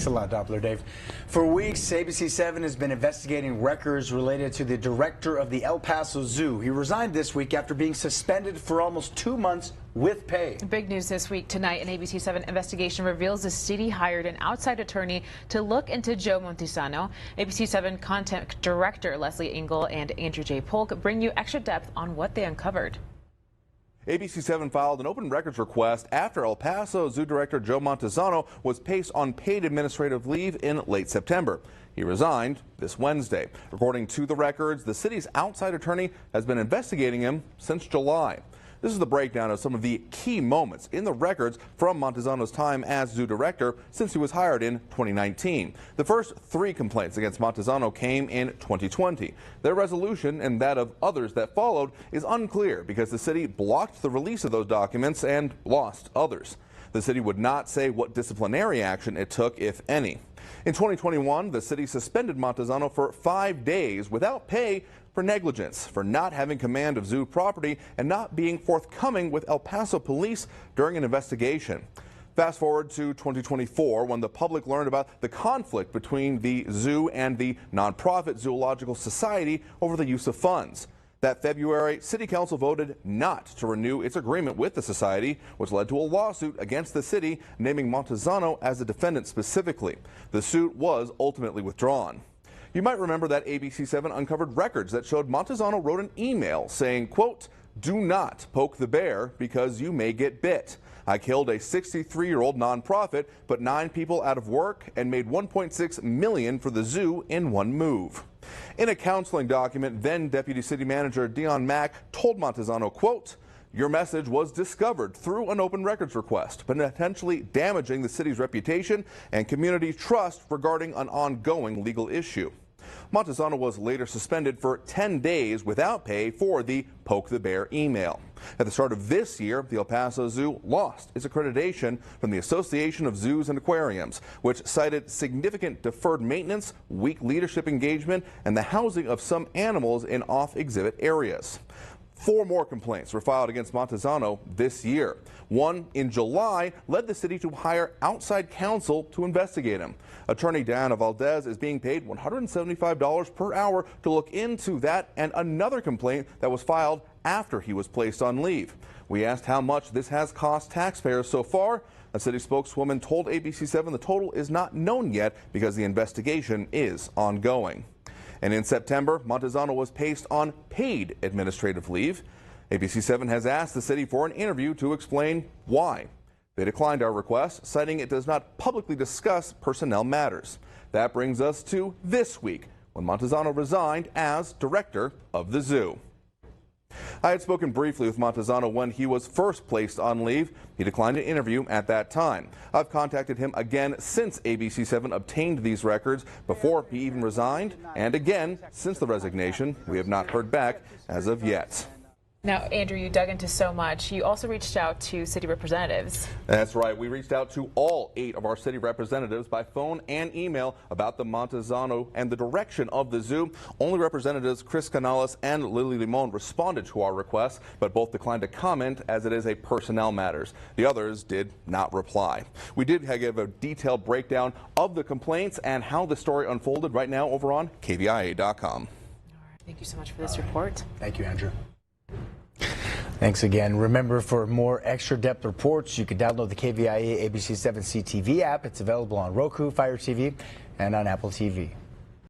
Thanks a lot, Doppler Dave. For weeks, ABC7 has been investigating records related to the director of the El Paso Zoo. He resigned this week after being suspended for almost 2 months with pay. Big news this week. Tonight, an ABC7 investigation reveals the city hired an outside attorney to look into Joe Montesano. ABC7 content director Leslie Engel and Andrew J. Polk bring you extra depth on what they uncovered. ABC7 filed an open records request after El Paso Zoo Director Joe Montesano was placed on paid administrative leave in late September. He resigned this Wednesday. According to the records, the city's outside attorney has been investigating him since July. This is the breakdown of some of the key moments in the records from Montesano's time as zoo director since he was hired in 2019. The first 3 complaints against Montesano came in 2020. Their resolution and that of others that followed is unclear because the city blocked the release of those documents and lost others. The city would not say what disciplinary action it took, if any. In 2021, the city suspended Montesano for 5 days without pay for negligence, for not having command of zoo property and not being forthcoming with El Paso police during an investigation. Fast forward to 2024, when the public learned about the conflict between the zoo and the nonprofit Zoological Society over the use of funds. That February, City Council voted not to renew its agreement with the society, which led to a lawsuit against the city, naming Montesano as a defendant specifically. The suit was ultimately withdrawn. You might remember that ABC7 uncovered records that showed Montesano wrote an email saying, quote, "Do not poke the bear because you may get bit. I killed a 63-year-old nonprofit, put 9 people out of work, and made $1.6 million for the zoo in one move." In a counseling document, then Deputy City Manager Dion Mack told Montesano, quote, "Your message was discovered through an open records request, potentially damaging the city's reputation and community trust regarding an ongoing legal issue." Montesano was later suspended for 10 days without pay for the poke the bear email. At the start of this year, the El Paso Zoo lost its accreditation from the Association of Zoos and Aquariums, which cited significant deferred maintenance, weak leadership engagement, and the housing of some animals in off-exhibit areas. 4 more complaints were filed against Montesano this year. One in July led the city to hire outside counsel to investigate him. Attorney Diana Valdez is being paid $175 per hour to look into that and another complaint that was filed after he was placed on leave. We asked how much this has cost taxpayers so far. A city spokeswoman told ABC7 the total is not known yet because the investigation is ongoing. And in September, Montesano was placed on paid administrative leave. ABC7 has asked the city for an interview to explain why. They declined our request, citing it does not publicly discuss personnel matters. That brings us to this week, when Montesano resigned as director of the zoo. I had spoken briefly with Montesano when he was first placed on leave. He declined an interview at that time. I've contacted him again since ABC7 obtained these records before he even resigned, and again since the resignation. We have not heard back as of yet. Now, Andrew, you dug into so much. You also reached out to city representatives. That's right. We reached out to all 8 of our city representatives by phone and email about the Montesano and the direction of the zoo. Only Representatives Chris Canales and Lily Limon responded to our request, but both declined to comment as it is a personnel matters. The others did not reply. We did give a detailed breakdown of the complaints and how the story unfolded right now over on KVIA.com. All right. Thank you so much for this report. Thank you, Andrew. Thanks again. Remember, for more extra depth reports, you can download the KVIA ABC7 CTV app. It's available on Roku, Fire TV, and on Apple TV.